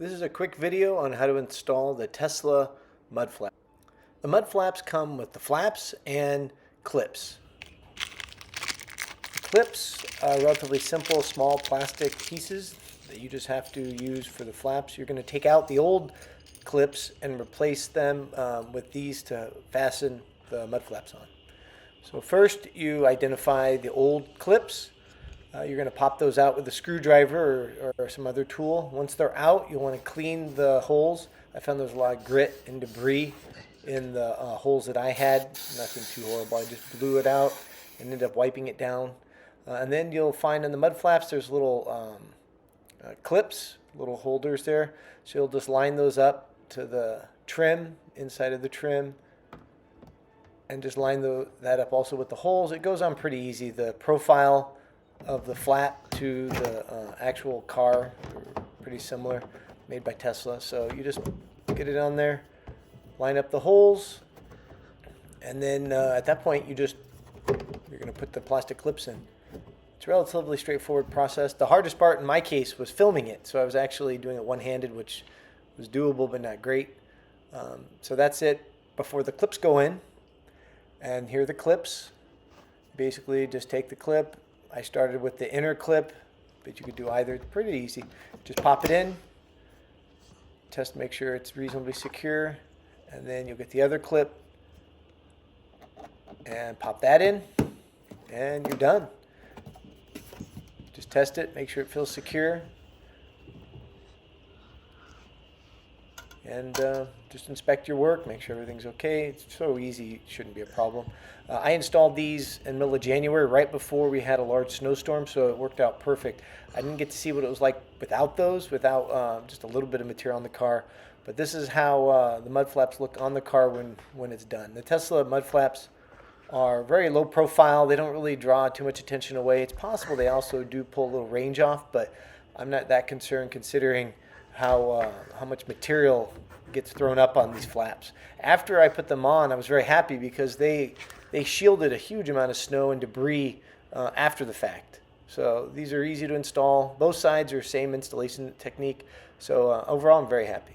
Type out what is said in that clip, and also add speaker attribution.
Speaker 1: This is a quick video on how to install the Tesla mud flap. The mud flaps come with the flaps and clips. The clips are relatively simple, small plastic pieces that you just have to use for the flaps. You're going to take out the old clips and replace them with these to fasten the mud flaps on. So first you identify the old clips. You're going to pop those out with a screwdriver or some other tool. Once they're out, you'll want to clean the holes. I found there's a lot of grit and debris in the holes that I had. Nothing too horrible. I just blew it out and ended up wiping it down. And then you'll find in the mud flaps there's little clips, little holders there. So you'll just line those up to the trim, inside of the trim, and just line that up also with the holes. It goes on pretty easy. The profile of the flap to the actual car, pretty similar, made by Tesla. So you just get it on there, line up the holes, and then at that point you're going to put the plastic clips in. It's a relatively straightforward process. The hardest part in my case was filming it, so I was actually doing it one-handed, which was doable but not great. So that's it before the clips go in. And here are the clips. Basically just take the clip. I started with the inner clip, but you could do either. It's pretty easy. Just pop it in, test to make sure it's reasonably secure, and then you'll get the other clip and pop that in, and you're done. Just test it, make sure it feels secure, and just inspect your work, make sure everything's okay. It's so easy, it shouldn't be a problem. I installed these in the middle of January, right before we had a large snowstorm, so it worked out perfect. I didn't get to see what it was like without those, without just a little bit of material on the car. But this is how the mud flaps look on the car when it's done. The Tesla mud flaps are very low profile. They don't really draw too much attention away. It's possible they also do pull a little range off, but I'm not that concerned considering how much material gets thrown up on these flaps. After I put them on, I was very happy because they shielded a huge amount of snow and debris after the fact. So these are easy to install. Both sides are same installation technique. So overall, I'm very happy.